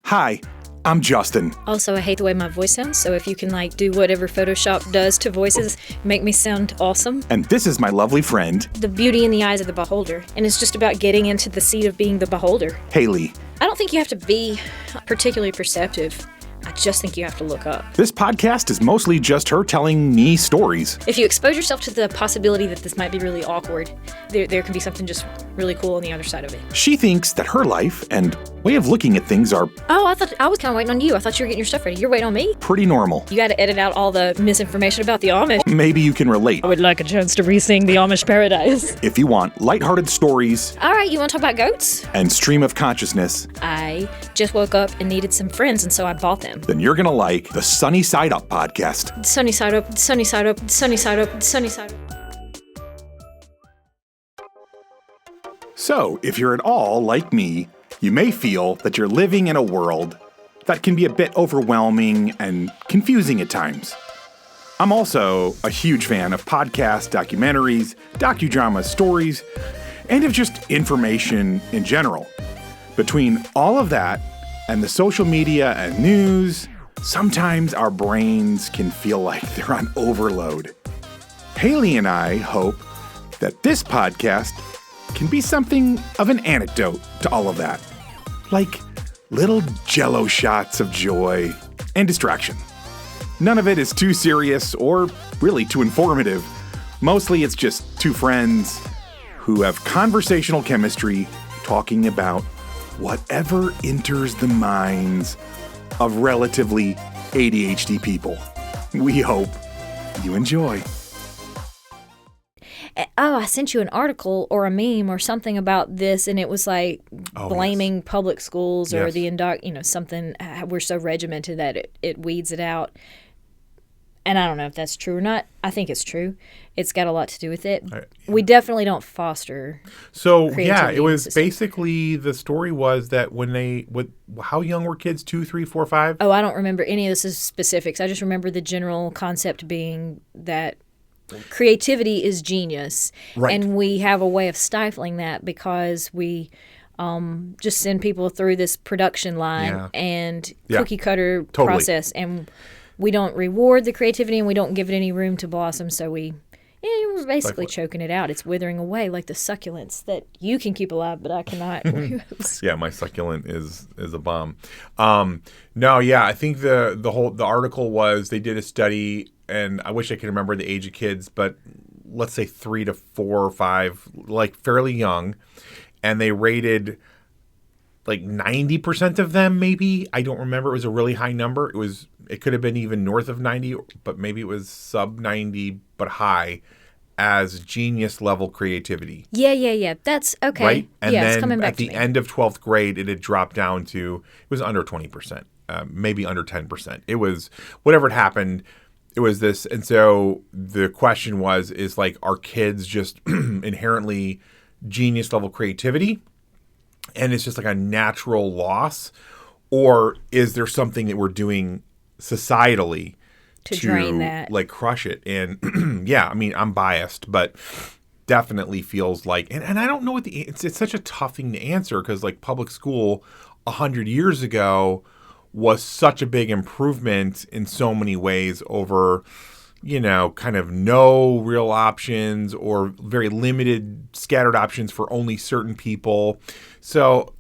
Hi, I'm Justin. Also, I hate the way my voice sounds, so if you can do whatever Photoshop does to voices, make me sound awesome. And this is my lovely friend, The beauty in the eyes of the beholder, and it's just about getting into the seat of being the beholder. Hayley. I don't think you have to be particularly perceptive. I just think you have to look up. This podcast is mostly just her telling me stories. If you expose yourself to the possibility that this might be really awkward, there can be something just really cool on the other side of it. She thinks that her life and way of looking at things are Oh, I was kind of waiting on you. I thought you were getting your stuff ready. You're waiting on me? pretty normal. You got to edit out all the misinformation about the Amish. Maybe you can relate. I would like a chance to re-sing the Amish Paradise. If you want lighthearted stories All right, you want to talk about goats? and stream of consciousness, I just woke up and needed some friends, and so I bought them. then you're gonna like the Sunny Side Up podcast. Sunny side up, sunny side up, sunny side up, sunny side up. So, if you're at all like me, you may feel that you're living in a world that can be a bit overwhelming and confusing at times. I'm also a huge fan of podcasts, documentaries, docudramas, stories, and of just information in general. Between all of that and the social media and news, sometimes our brains can feel like they're on overload. Hayley and I hope that this podcast can be something of an antidote to all of that. Like little jello shots of joy and distraction. None of it is too serious or really too informative. Mostly it's just two friends who have conversational chemistry talking about whatever enters the minds of relatively ADHD people. We hope you enjoy. Oh, I sent you an article or a meme or something about this, and it was blaming public schools or Yes. something. We're so regimented that it weeds it out. And I don't know if that's true or not. I think it's true. It's got a lot to do with it. We definitely don't foster. So, creativity it in was the system. basically the story was that how young were kids? 2, 3, 4, 5? Oh, I don't remember any of this as specifics. I just remember the general concept being that creativity is genius. Right. And we have a way of stifling that because we just send people through this production line Yeah. and Yeah. cookie cutter Totally. process. And we don't reward the creativity and we don't give it any room to blossom. So we're basically choking it out. It's withering away like the succulents that you can keep alive, but I cannot. Yeah, my succulent is a bomb. I think the article was they did a study, and I wish I could remember the age of kids, but let's say 3 to 4 or 5, like fairly young, and they rated like 90% of them, maybe. I don't remember. It was a really high number. It could have been even north of 90, but maybe it was sub 90, but high, as genius level creativity. Yeah. That's okay. Right? And yeah, it's then coming back at the to me. end of 12th grade, it had dropped down to, it was under 20%, maybe under 10%. It was, whatever had happened, it was this. And so the question is are kids just inherently genius level creativity? And it's just like a natural loss? Or is there something that we're doing societally To drain that. like crush it? And I'm biased, but definitely feels like, and I don't know it's such a tough thing to answer because like public school 100 years ago was such a big improvement in so many ways over, kind of no real options or very limited scattered options for only certain people. So,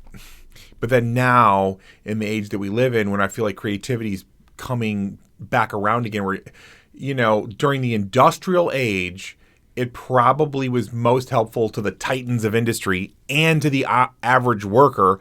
but then now in the age that we live in, when I feel like creativity is coming back around again, where, during the industrial age, it probably was most helpful to the titans of industry and to the average worker.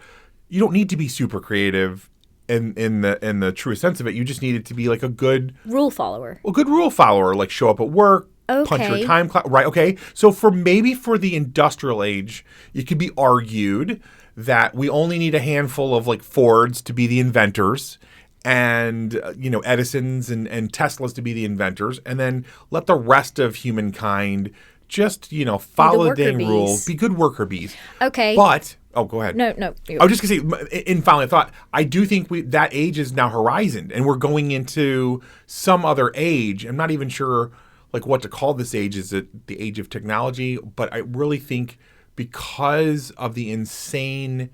You don't need to be super creative in the truest sense of it. You just need it to be like a good Rule follower. rule follower, like show up at work, punch Okay. your time clock. Right, okay. So for the industrial age, it could be argued that we only need a handful of like Fords to be the inventors and Edisons and Teslas to be the inventors, and then let the rest of humankind just follow the worker dang bees. rules, be good worker bees. Okay. But go ahead. No. I was just gonna say, in final thought, I do think that age is now horizoned, and we're going into some other age. I'm not even sure like what to call this age. Is it the age of technology? But I really think because of the insane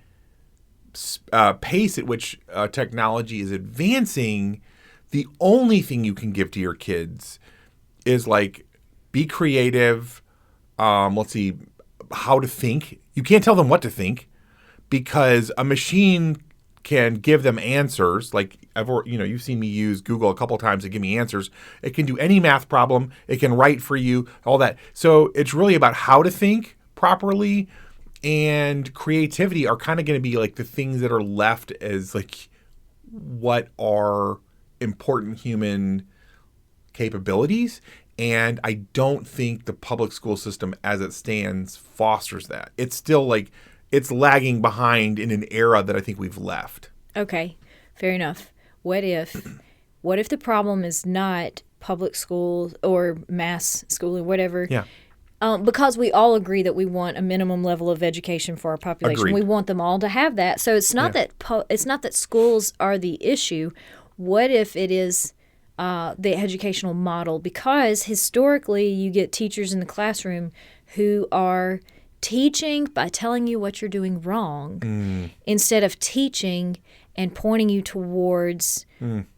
pace at which technology is advancing, the only thing you can give to your kids is like, be creative. Let's see, how to think. You can't tell them what to think because a machine can give them answers. Like you've seen me use Google a couple times to give me answers. It can do any math problem. It can write for you, all that. So it's really about how to think properly, and creativity are kind of going to be like the things that are left as like what are important human capabilities. And I don't think the public school system as it stands fosters that. It's still like, it's lagging behind in an era that I think we've left. Okay, fair enough. What if the problem is not public schools or mass schooling, whatever? Yeah. Because we all agree that we want a minimum level of education for our population. Agreed. We want them all to have that. So it's not it's not that schools are the issue. What if it is the educational model? Because historically, you get teachers in the classroom who are teaching by telling you what you're doing wrong instead of teaching and pointing you towards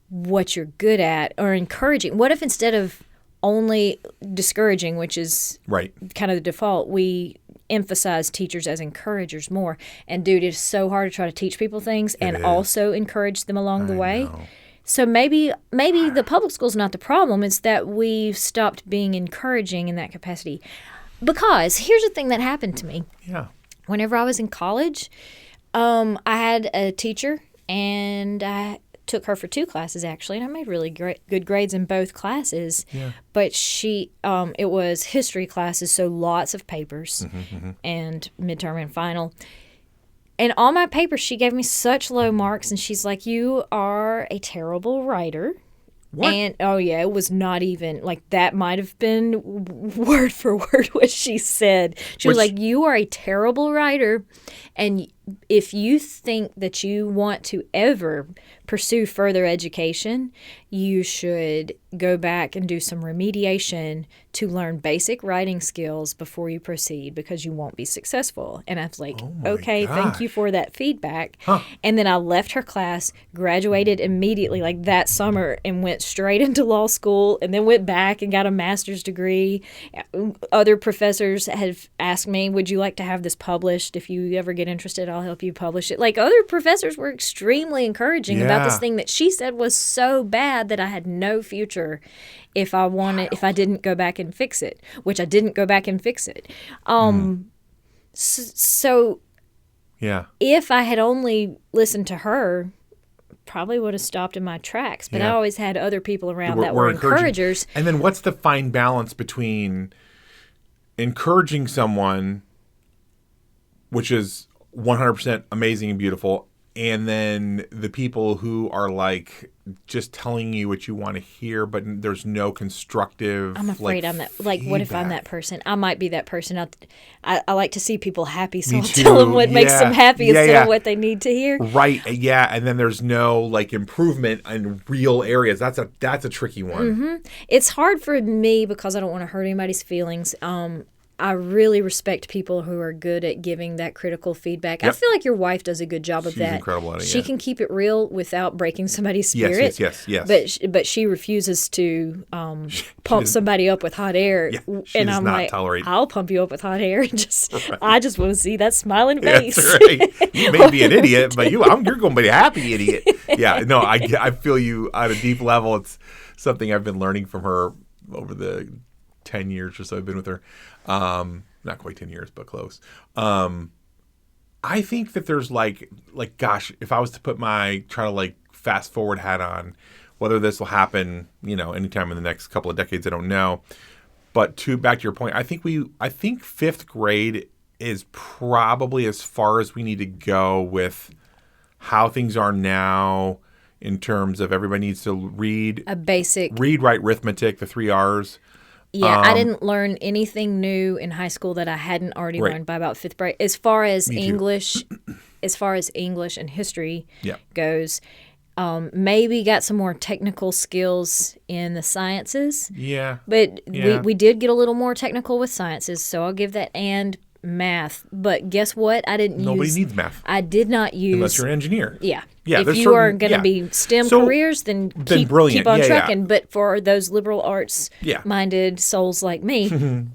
what you're good at or encouraging. What if instead of only discouraging, which is right, kind of the default, we emphasize teachers as encouragers more? And dude, it's so hard to try to teach people things and also encourage them along the way. Know. So maybe the public school's not the problem. It's that we've stopped being encouraging in that capacity. Because here's the thing that happened to me. Yeah. Whenever I was in college, I had a teacher, and I took her for 2 classes, actually, and I made really good grades in both classes. Yeah. But it was history classes, so lots of papers and midterm and final. And on my papers, she gave me such low marks, and she's like, "You are a terrible writer." What? And, oh, yeah, it was not even, like, that might have been word for word what she said. She was like, "You are a terrible writer, and if you think that you want to ever pursue further education, you should go back and do some remediation to learn basic writing skills before you proceed, because you won't be successful." And I was like, okay, thank you for that feedback. Huh. And then I left her class, graduated immediately, like that summer, and went straight into law school, and then went back and got a master's degree. Other professors have asked me, "Would you like to have this published? If you ever get interested, I'll help you publish it." Like, other professors were extremely encouraging about this thing that she said was so bad that I had no future if I didn't go back and fix it, which I didn't go back and fix it. So yeah, if I had only listened to her, probably would have stopped in my tracks. But I always had other people around that were encouragers. And then what's the fine balance between encouraging someone, which is 100% amazing and beautiful, and then the people who are like just telling you what you want to hear, but there's no constructive. I'm afraid I'm that. Like, what if I'm that person? I might be that person. I like to see people happy, so I'll tell them what makes them happy instead of what they need to hear. Right. Yeah. And then there's no like improvement in real areas. That's a tricky one. It's hard for me because I don't want to hurt anybody's feelings. I really respect people who are good at giving that critical feedback. Yep. I feel like your wife does a good job of that. She's incredible at it. She can keep it real without breaking somebody's spirit. Yes. But she refuses to pump somebody up with hot air. Yeah, and I'm like, I'll pump you up with hot air. And I just want to see that smiling face. That's right. You may be an idiot, but you're going to be a happy idiot. Yeah. No, I feel you on a deep level. It's something I've been learning from her over the 10 years or so I've been with her. Not quite 10 years, but close. I think that there's like, gosh, if I was to try to like fast forward hat on, whether this will happen, anytime in the next couple of decades, I don't know. But back to your point, I think 5th grade is probably as far as we need to go with how things are now in terms of everybody needs to read. A basic. Read, write, arithmetic, the 3 R's. Yeah, I didn't learn anything new in high school that I hadn't already learned by about 5th grade. As far as English and history goes, maybe got some more technical skills in the sciences. Yeah. But we did get a little more technical with sciences, so I'll give that. And math, but guess what? Nobody needs math. I did not use Unless you're an engineer. Yeah. Yeah, if there's you are certain- going to yeah. be STEM So, careers, then keep brilliant. on Yeah, yeah. trucking. But for those liberal arts minded souls like me,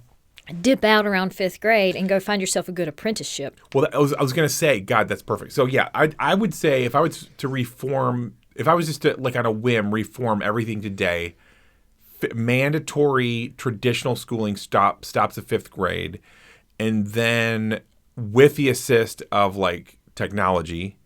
dip out around 5th grade and go find yourself a good apprenticeship. Well, I was going to say, God, that's perfect. So yeah, I would say if I was to reform, if I was just to like on a whim reform everything today, mandatory traditional schooling stops at 5th grade, and then with the assist of like technology,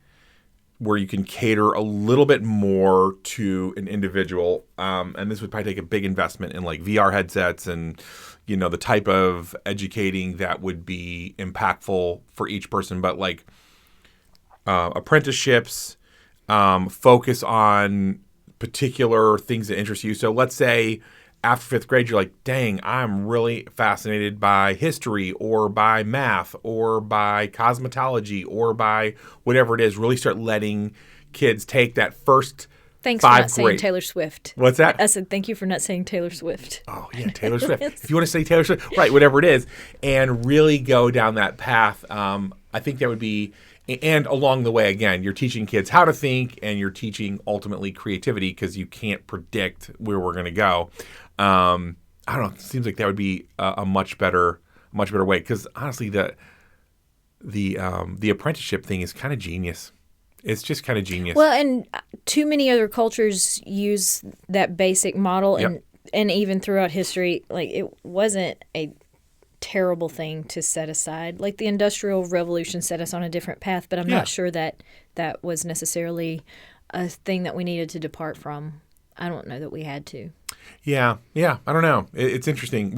where you can cater a little bit more to an individual, and this would probably take a big investment in like VR headsets and the type of educating that would be impactful for each person, but like apprenticeships, focus on particular things that interest you. So let's say after 5th grade, you're like, dang, I'm really fascinated by history or by math or by cosmetology or by whatever it is. Really start letting kids take that first Thanks for not saying Taylor Swift. What's that? I said, thank you for not saying Taylor Swift. Oh, yeah, Taylor Swift. If you want to say Taylor Swift, right, whatever it is, and really go down that path, I think that would be, and along the way, again, you're teaching kids how to think, and you're teaching ultimately creativity because you can't predict where we're going to go. I don't know. It seems like that would be a much better way because honestly, the apprenticeship thing is kind of genius. It's just kind of genius. Well, and too many other cultures use that basic model, and even throughout history, like it wasn't a terrible thing to set aside. Like the Industrial Revolution set us on a different path, but I'm not sure that was necessarily a thing that we needed to depart from. I don't know that we had to. Yeah. I don't know. It's interesting.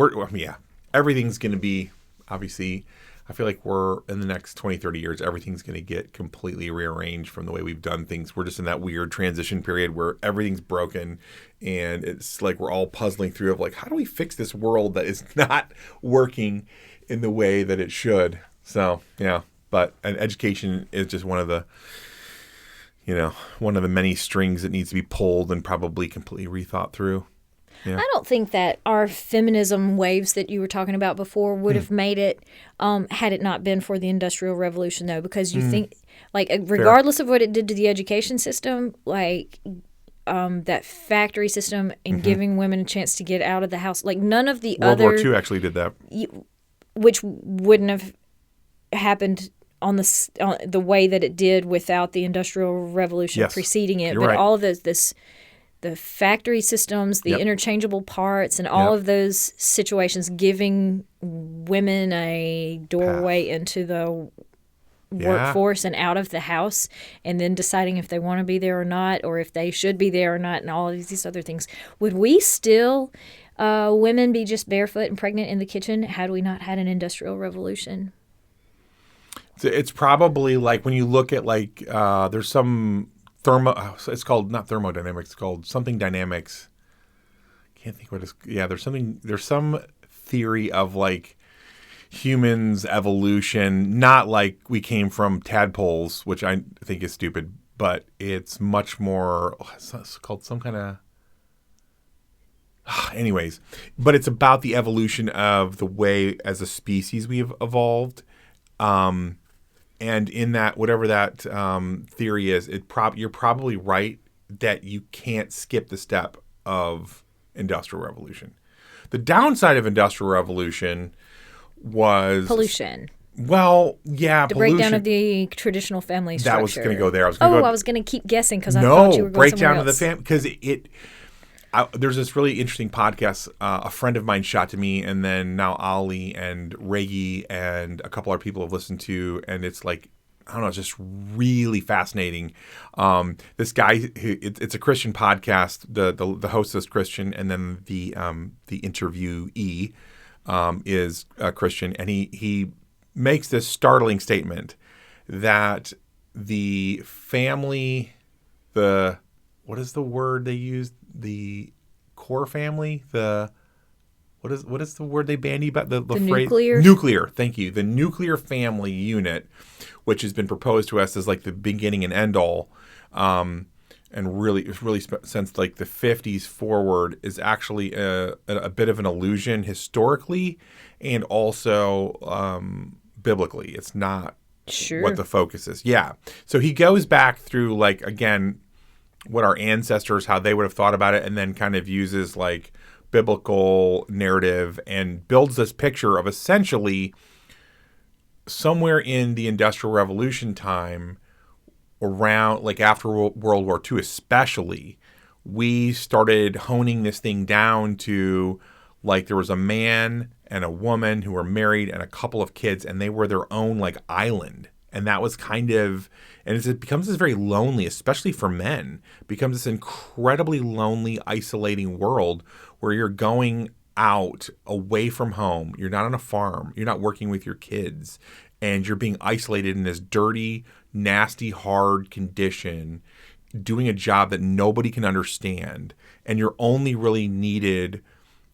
Everything's going to be, obviously, I feel like we're in the next 20, 30 years, everything's going to get completely rearranged from the way we've done things. We're just in that weird transition period where everything's broken and it's like we're all puzzling through of like, how do we fix this world that is not working in the way that it should? So, yeah. But education is just one of the many strings that needs to be pulled and probably completely rethought through. Yeah. I don't think that our feminism waves that you were talking about before would have made it had it not been for the Industrial Revolution, though, because you think, like, regardless of what it did to the education system, like that factory system and giving women a chance to get out of the house, like none of the World War II actually did that. Which wouldn't have happened on the way that it did without the Industrial Revolution preceding it. You're but right. all of the factory systems, the interchangeable parts, and all of those situations giving women a doorway into the workforce and out of the house, and then deciding if they want to be there or not, or if they should be there or not, and all of these other things. Would we still, women, be just barefoot and pregnant in the kitchen had we not had an Industrial Revolution? It's probably like when you look at like there's some it's called not thermodynamics, it's called something dynamics. Can't think what it's there's some theory of like humans evolution, not like we came from tadpoles, which I think is stupid, but it's much more it's called some kind of anyways, but it's about the evolution of the way as a species we have evolved. And in that, whatever that theory is, you're probably right that you can't skip the step of Industrial Revolution. The downside of Industrial Revolution was pollution. Well, yeah, the pollution. Breakdown of the traditional family structure. That was going to go there. I was going to keep guessing because I thought you were going somewhere breakdown of the else. family because there's this really interesting podcast a friend of mine shot to me, and then now Ali and Reggie and a couple other people have listened to, and it's like, I don't know, it's just really fascinating. This guy, it's a Christian podcast. The host is Christian, and then the interviewee is Christian, and he makes this startling statement that the family, what is the word they used? The core family, what is the word they bandy about? The phrase nuclear. Thank you. The nuclear family unit, which has been proposed to us as like the beginning and end all, and really since like the 50s forward is actually a bit of an illusion historically, and also biblically. It's not Sure. what the focus is. Yeah. So he goes back through, like, again, what our ancestors, how they would have thought about it, and then kind of uses like biblical narrative and builds this picture of essentially somewhere in the Industrial Revolution time, around like after World War II especially, we started honing this thing down to like there was a man and a woman who were married and a couple of kids, and they were their own like island. And that was kind of, and it becomes this very lonely, especially for men, becomes this incredibly lonely, isolating world where you're going out away from home. You're not on a farm. You're not working with your kids. And you're being isolated in this dirty, nasty, hard condition, doing a job that nobody can understand. And you're only really needed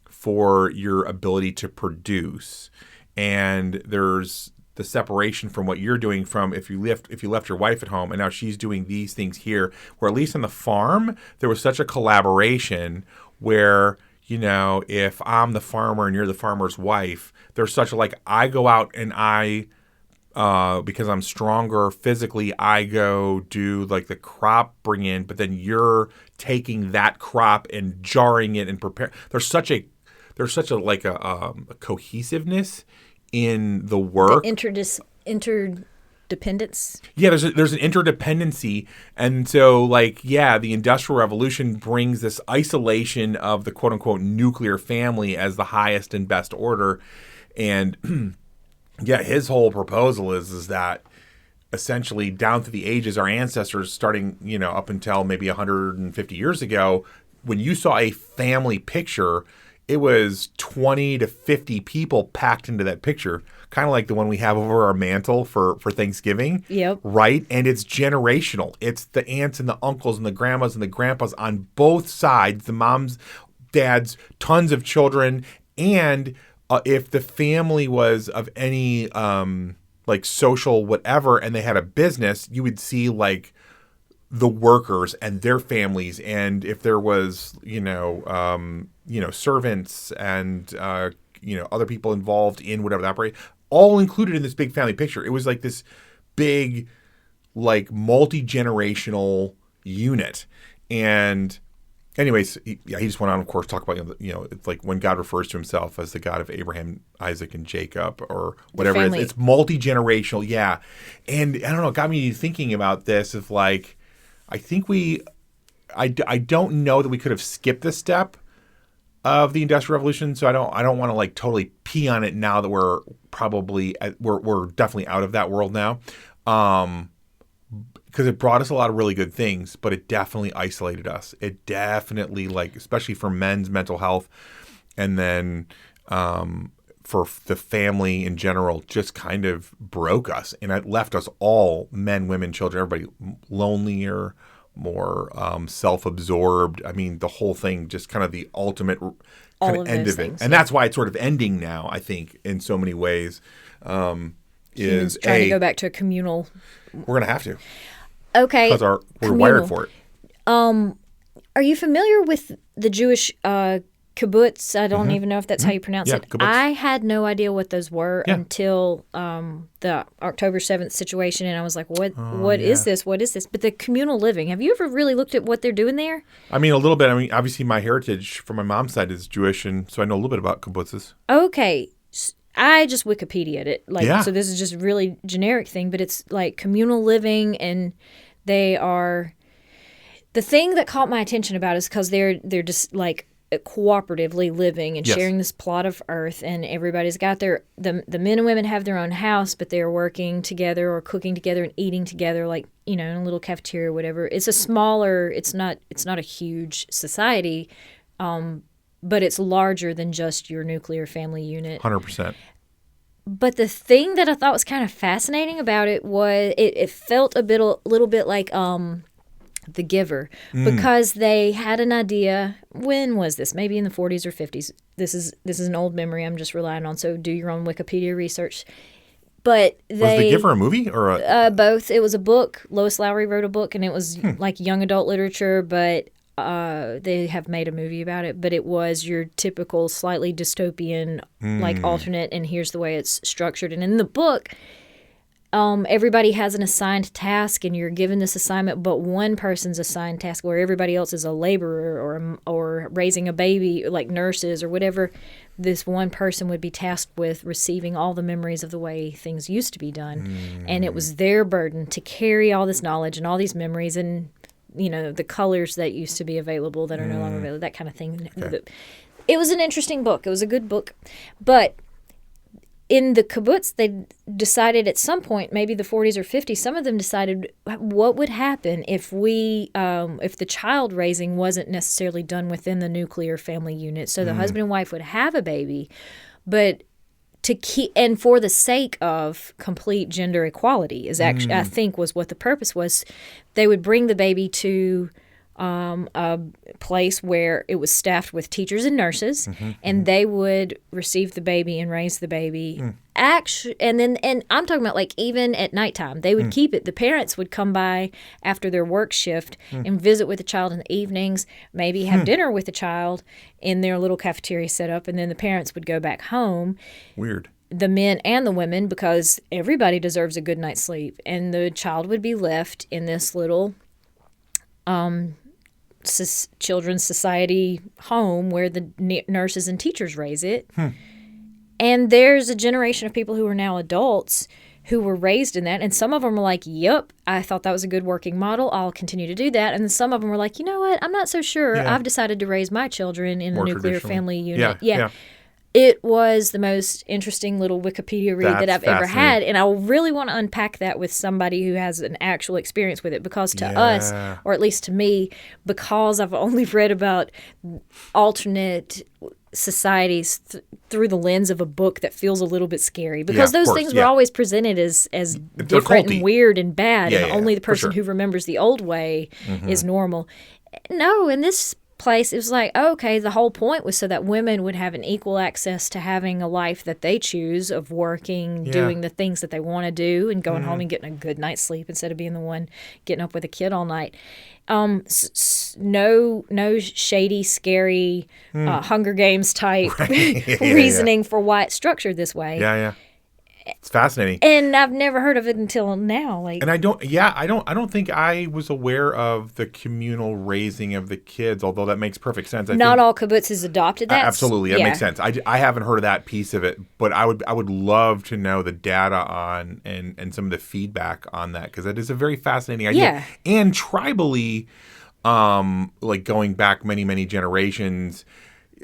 for your ability to produce. And there's the separation from what you're doing from if you left your wife at home and now she's doing these things here, where at least on the farm, there was such a collaboration where, you know, if I'm the farmer and you're the farmer's wife, there's such a, like, I go out and because I'm stronger physically, I go do like the crop bring in, but then you're taking that crop and jarring it and prepare. There's such a cohesiveness in the work. The interdependence. Yeah, there's an interdependency. And so, like, yeah, the Industrial Revolution brings this isolation of the quote-unquote nuclear family as the highest and best order. And, yeah, his whole proposal is that essentially down through the ages, our ancestors, starting, you know, up until maybe 150 years ago, when you saw a family picture, it was 20 to 50 people packed into that picture, kind of like the one we have over our mantle for Thanksgiving. Yep. Right? And it's generational. It's the aunts and the uncles and the grandmas and the grandpas on both sides, the moms, dads, tons of children. And if the family was of any like social whatever and they had a business, you would see like the workers and their families. And if there was, servants and, other people involved in whatever the operation, all included in this big family picture. It was like this big, like multi-generational unit. And anyways, he just went on, of course, talk about, it's like when God refers to himself as the God of Abraham, Isaac, and Jacob, or whatever it is. It's multi-generational. Yeah. And I don't know, it got me thinking about this of like, I think I don't know that we could have skipped this step of the Industrial Revolution, so I don't want to like totally pee on it now that we're definitely out of that world now, because it brought us a lot of really good things, but it definitely isolated us. It definitely, like, especially for men's mental health, and then for the family in general, just kind of broke us, and it left us all, men, women, children, everybody, lonelier, more self-absorbed. I mean, the whole thing, just kind of the ultimate kind of end of it. And that's why it's sort of ending now, I think, in so many ways. Is trying to go back to a communal. We're going to have to. Okay. Because we're wired for it. Are you familiar with the Jewish kibbutz? I don't even know if that's how you pronounce it. Kibbutz. I had no idea what those were until the October 7th situation, and I was like, what is this? What is this? But the communal living, have you ever really looked at what they're doing there? I mean, a little bit. I mean, obviously my heritage from my mom's side is Jewish, and so I know a little bit about kibbutzes. Okay. I just Wikipedia'd it. So this is just a really generic thing, but it's like communal living, and they are... The thing that caught my attention about is because they're just like cooperatively living and sharing this plot of earth, and everybody's got the men and women have their own house, but they're working together or cooking together and eating together, like, in a little cafeteria or whatever. It's a smaller, it's not a huge society, but it's larger than just your nuclear family unit. 100%. But the thing that I thought was kind of fascinating about it was it felt a little bit like The Giver, because they had an idea. When was this? Maybe in the 40s or 50s. This is an old memory I'm just relying on, so do your own Wikipedia research. But was The Giver a movie or both? It was a book. Lois Lowry wrote a book, and it was like young adult literature, but they have made a movie about it, but it was your typical slightly dystopian, like alternate, and here's the way it's structured. And in the book, everybody has an assigned task, and you're given this assignment, but one person's assigned task where everybody else is a laborer or raising a baby, like nurses or whatever. This one person would be tasked with receiving all the memories of the way things used to be done. And it was their burden to carry all this knowledge and all these memories and, the colors that used to be available that are no longer available, that kind of thing. Okay. It was an interesting book. It was a good book. But in the kibbutz, they decided at some point, maybe the 40s or 50s, some of them decided what would happen if the child raising wasn't necessarily done within the nuclear family unit. So the husband and wife would have a baby, but and for the sake of complete gender equality is actually, I think, was what the purpose was. They would bring the baby to a place where it was staffed with teachers and nurses, and they would receive the baby and raise the baby. And I'm talking about like even at nighttime, they would keep it. The parents would come by after their work shift and visit with the child in the evenings, maybe have dinner with the child in their little cafeteria set up, and then the parents would go back home. Weird. The men and the women, because everybody deserves a good night's sleep, and the child would be left in this little children's society home where the nurses and teachers raise it. And there's a generation of people who are now adults who were raised in that, and some of them are like, yep, I thought that was a good working model, I'll continue to do that. And some of them were like, you know what, I'm not so sure. I've decided to raise my children in a nuclear family unit. Yeah. It was the most interesting little Wikipedia read that I've ever had, and I really want to unpack that with somebody who has an actual experience with it, because to us, or at least to me, because I've only read about alternate societies through the lens of a book that feels a little bit scary, because those things were always presented as different and weird and bad, and only the person who remembers the old way is normal. No, in this place, it was like, okay, the whole point was so that women would have an equal access to having a life that they choose, of working, doing the things that they want to do, and going home and getting a good night's sleep instead of being the one getting up with a kid all night. No shady, scary Hunger Games type reasoning for why it's structured this way. It's fascinating, and I've never heard of it until now. And I don't think I was aware of the communal raising of the kids. Although that makes perfect sense. Not all kibbutzes adopted that. Absolutely, that makes sense. I haven't heard of that piece of it, but I would love to know the data on and some of the feedback on that, because that is a very fascinating idea. And tribally, like going back many generations.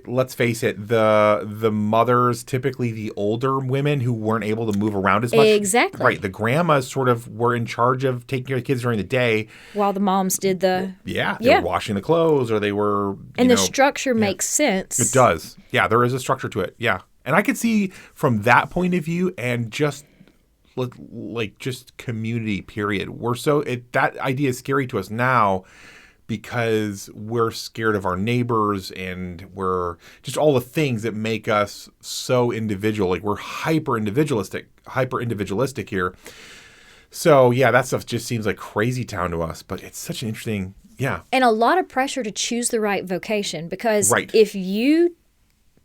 Let's face it, the mothers, typically the older women who weren't able to move around as much. Exactly. Right. The grandmas sort of were in charge of taking care of the kids during the day. While the moms did the... They were washing the clothes, or they were... And the structure makes sense. It does. Yeah, there is a structure to it. Yeah. And I could see from that point of view, and just community, period. That idea is scary to us now, because we're scared of our neighbors, and we're just all the things that make us so individual. Like, we're hyper individualistic here. So that stuff just seems like crazy town to us, but it's such an interesting, and a lot of pressure to choose the right vocation, because if you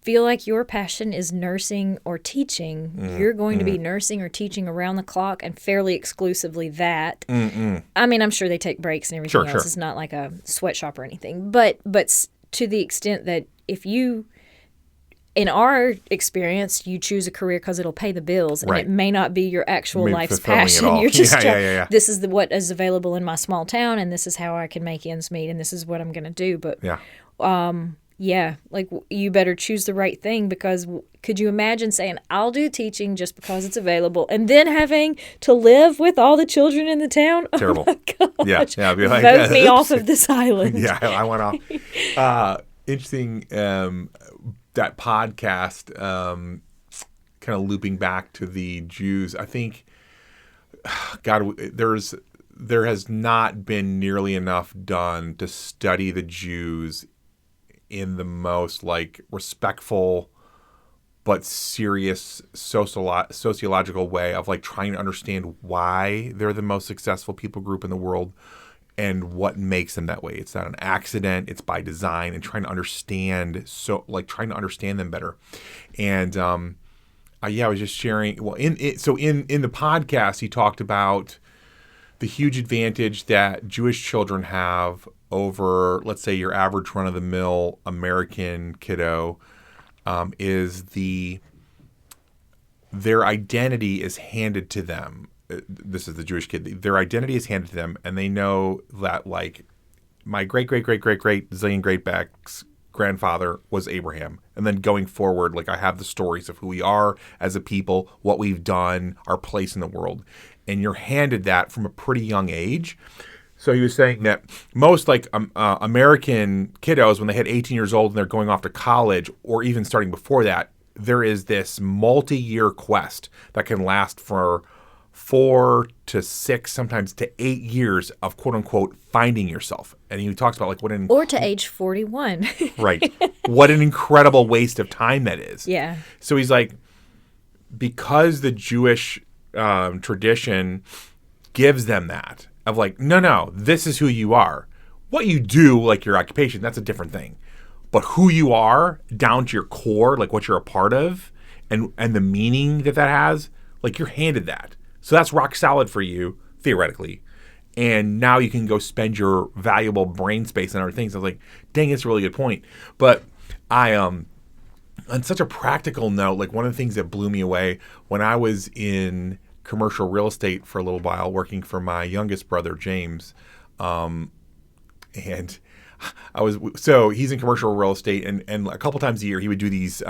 feel like your passion is nursing or teaching, you're going to be nursing or teaching around the clock, and fairly exclusively that. I mean, I'm sure they take breaks and everything else. It's not like a sweatshop or anything. But to the extent that if you, in our experience, you choose a career because it'll pay the bills, and it may not be your actual life's passion. You're just this is what is available in my small town, and this is how I can make ends meet, and this is what I'm going to do. But like, you better choose the right thing, because could you imagine saying, I'll do teaching just because it's available, and then having to live with all the children in the town? Terrible. Oh my gosh. I'd be like, vote me off of this island. I went off. Interesting, that podcast, kind of looping back to the Jews. I think, God, there has not been nearly enough done to study the Jews in the most respectful but serious sociological way of trying to understand why they're the most successful people group in the world, and what makes them that way. It's not an accident. It's by design, and trying to understand them better. And I was just sharing. Well, in the podcast, he talked about the huge advantage that Jewish children have over, let's say, your average run-of-the-mill American kiddo, is their identity is handed to them. This is the Jewish kid. Their identity is handed to them, and they know that, like, my great zillion great backs grandfather was Abraham. And then going forward, like, I have the stories of who we are as a people, what we've done, our place in the world. And you're handed that from a pretty young age. So he was saying that most, like, American kiddos, when they hit 18 years old and they're going off to college, or even starting before that, there is this multi-year quest that can last for 4 to 6, sometimes to 8 years of quote unquote finding yourself. And he talks about, like, or to age 41. Right. What an incredible waste of time that is. Yeah. So he's like, because the Jewish tradition gives them that of, like, no, this is who you are. What you do, like your occupation, that's a different thing. But who you are down to your core, like what you're a part of, and the meaning that has, like, you're handed that. So that's rock solid for you, theoretically. And now you can go spend your valuable brain space on other things. I was like, dang, it's a really good point. But I, on such a practical note, like, one of the things that blew me away when I was in commercial real estate for a little while, working for my youngest brother, James, and so he's in commercial real estate, and a couple times a year he would do these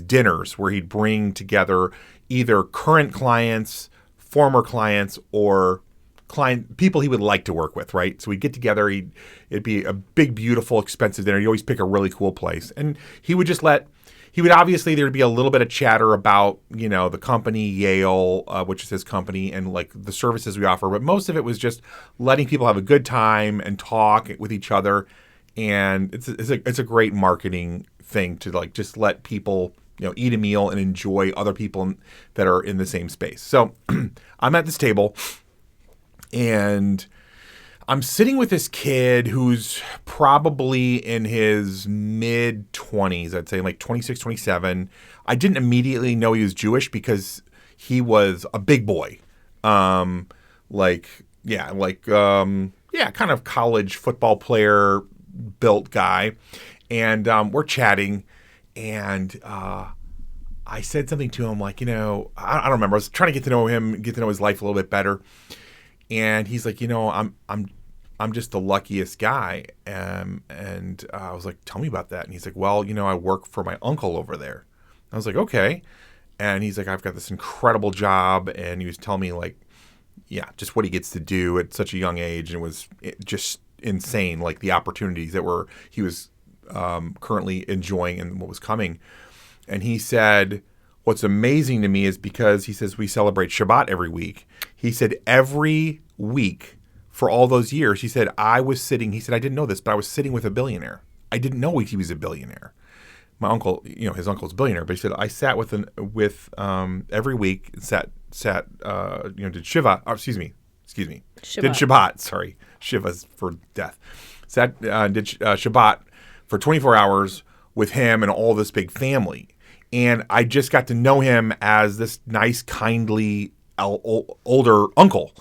dinners where he'd bring together either current clients, former clients, or people he would like to work with, right? So we'd get together, it'd be a big, beautiful, expensive dinner. He'd always pick a really cool place. And obviously, there'd be a little bit of chatter about, the company, Yale, which is his company, and, like, the services we offer. But most of it was just letting people have a good time and talk with each other. And it's a great marketing thing to, like, just let people, eat a meal and enjoy other people that are in the same space. So I'm at this table, and I'm sitting with this kid who's probably in his mid-20s, I'd say, like 26, 27. I didn't immediately know he was Jewish because he was a big boy. Kind of college football player built guy. And we're chatting, and I said something to him, like, I don't remember. I was trying to get to know him, get to know his life a little bit better. And he's like, I'm just the luckiest guy. And I was like, tell me about that. And he's like, well, I work for my uncle over there. I was like, okay. And he's like, I've got this incredible job. And he was telling me, like, just what he gets to do at such a young age. And it was just insane, like, the opportunities that he was currently enjoying and what was coming. And he said, what's amazing to me is because he says we celebrate Shabbat every week. He said every week for all those years, he said, I didn't know this, but I was sitting with a billionaire. I didn't know he was a billionaire. My uncle, his uncle's a billionaire, but he said, I sat with every week, did Shiva, excuse me, Shabbat. did Shabbat, sorry, Shiva's for death. Did Shabbat for 24 hours with him and all this big family. And I just got to know him as this nice, kindly, older uncle.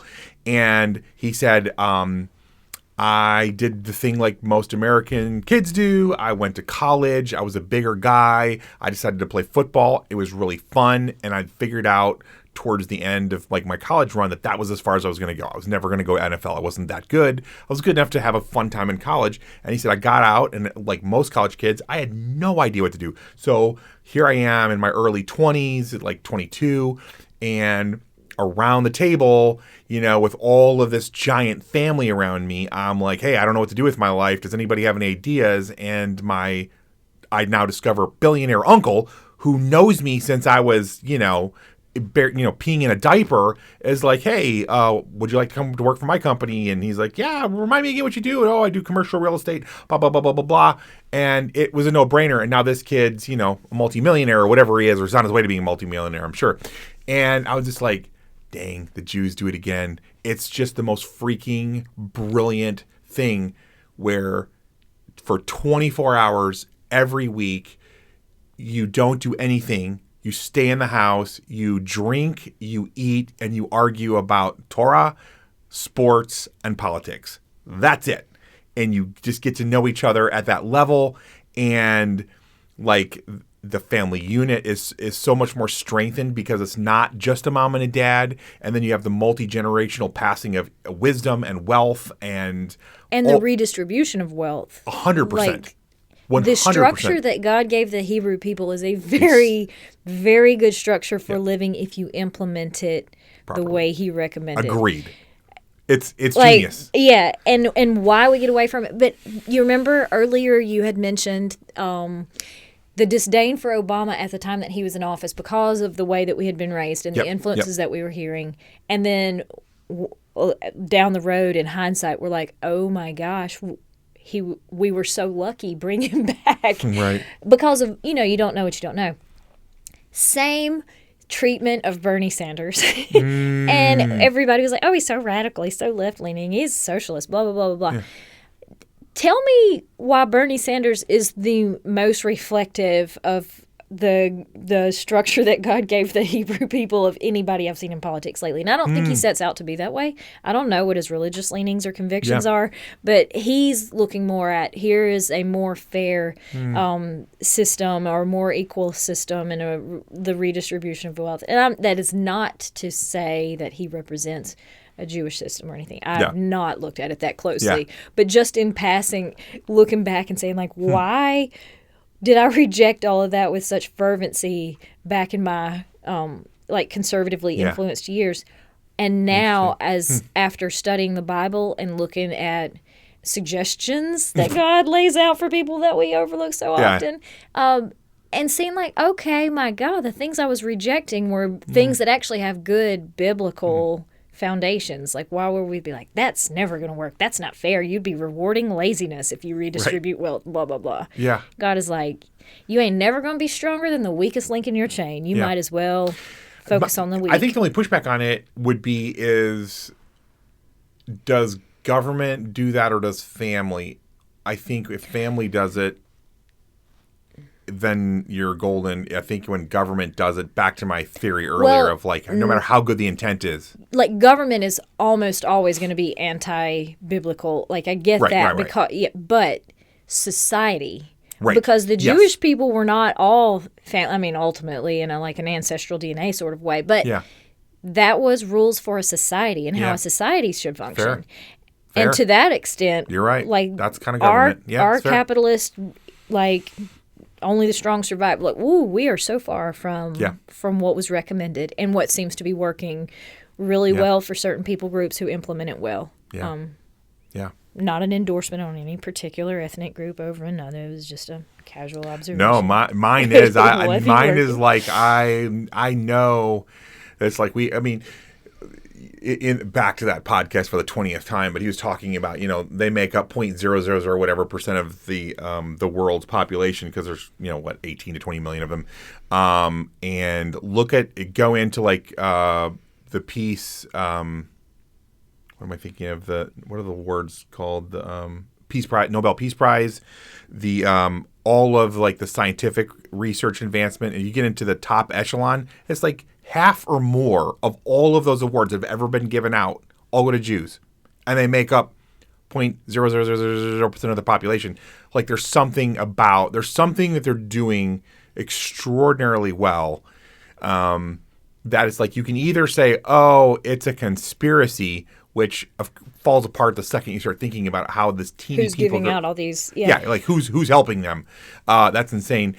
And he said, I did the thing like most American kids do. I went to college. I was a bigger guy. I decided to play football. It was really fun. And I figured out towards the end of, like, my college run that was as far as I was going to go. I was never going to go NFL. I wasn't that good. I was good enough to have a fun time in college. And he said, I got out, and like most college kids, I had no idea what to do. So here I am in my early 20s, at like 22, and around the table, with all of this giant family around me, I'm like, hey, I don't know what to do with my life. Does anybody have any ideas? And I now discover billionaire uncle, who knows me since I was, peeing in a diaper, is like, hey, would you like to come to work for my company? And he's like, yeah, remind me again what you do. Oh, I do commercial real estate, blah, blah, blah, blah, blah, blah. And it was a no-brainer. And now this kid's, a multimillionaire or whatever he is, or is on his way to being a multimillionaire, I'm sure. And I was just like, dang, the Jews do it again. it's just the most freaking brilliant thing where for 24 hours every week, you don't do anything. You stay in the house, you drink, you eat, and you argue about Torah, sports, and politics. That's it. And you just get to know each other at that level. And like the family unit is so much more strengthened because it's not just a mom and a dad. And then you have the multi-generational passing of wisdom and wealth and the redistribution of wealth. 100%. Like, 100%. the structure that God gave the Hebrew people is a very, very good structure for living if you implement it the way He recommended. Agreed. It's like, genius. Yeah, and why we get away from it. But you remember earlier you had mentioned the disdain for Obama at the time that he was in office because of the way that we had been raised and the influences that we were hearing. And then down the road in hindsight, we're like, oh my gosh, we were so lucky bringing him back. Right. Because of, you don't know what you don't know. Same treatment of Bernie Sanders. And everybody was like, oh, he's so radical, he's so left-leaning, he's a socialist, blah, blah, blah, blah, blah. Yeah. Tell me why Bernie Sanders is the most reflective of the structure that God gave the Hebrew people of anybody I've seen in politics lately. And I don't think he sets out to be that way. I don't know what his religious leanings or convictions are, but he's looking more at here is a more fair system or more equal system and the redistribution of wealth. And that is not to say that he represents a Jewish system or anything. I have not looked at it that closely. But just in passing, looking back and saying, like, why did I reject all of that with such fervency back in my conservatively influenced years? And now, after studying the Bible and looking at suggestions that God lays out for people that we overlook so often, and seeing like, okay, my God, the things I was rejecting were things that actually have good biblical foundations. Like, why would we be like, that's never going to work, that's not fair, you'd be rewarding laziness if you redistribute wealth, blah blah blah. God is like, you ain't never going to be stronger than the weakest link in your chain. You might as well focus on the weak. I think the only pushback on it would be does government do that or does family? I think if family does it, then you're golden. I think when government does it, back to my theory earlier of like, no matter how good the intent is. Like, government is almost always going to be anti-biblical. Like, I get that. Because, but society, because the Jewish people were not all, ultimately in an ancestral DNA sort of way, but that was rules for a society and how a society should function. Fair. And to that extent, you're right. Like, that's kind of government. Our capitalist, only the strong survive. Like, we are so far from what was recommended and what seems to be working really well for certain people groups who implement it well. Not an endorsement on any particular ethnic group over another. It was just a casual observation. No, mine is. Mine is like I know. It's like back to that podcast for the 20th time, but he was talking about, they make up 0.00 or whatever percent of the world's population because there's 18 to 20 million of them, and go into the peace. What am I thinking of? What are the words called? The Peace Prize, Nobel Peace Prize, the all of the scientific research advancement, and you get into the top echelon, it's like half or more of all of those awards that have ever been given out all go to Jews, and they make up 0.0000% of the population. Like, there's something that they're doing extraordinarily well. That it's like you can either say, oh, it's a conspiracy, which falls apart the second you start thinking about how this teeny who's people giving out all these like who's helping them. That's insane.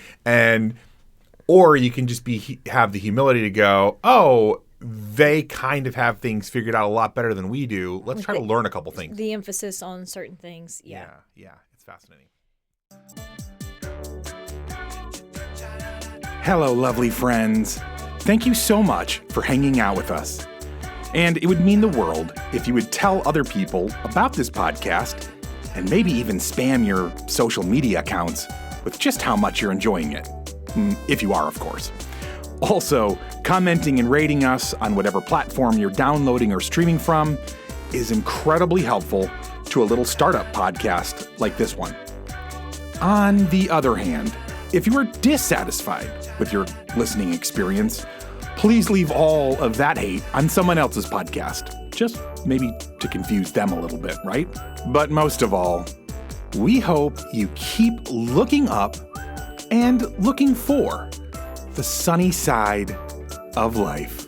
Or you can just have the humility to go, oh, they kind of have things figured out a lot better than we do. Let's try to learn a couple things. The emphasis on certain things. Yeah, it's fascinating. Hello, lovely friends. Thank you so much for hanging out with us. And it would mean the world if you would tell other people about this podcast and maybe even spam your social media accounts with just how much you're enjoying it. If you are, of course. Also, Commenting and rating us on whatever platform you're downloading or streaming from is incredibly helpful to a little startup podcast like this one. On the other hand, if you are dissatisfied with your listening experience, please leave all of that hate on someone else's podcast. Just maybe to confuse them a little bit, right? But most of all, we hope you keep looking up and looking for the sunny side of life.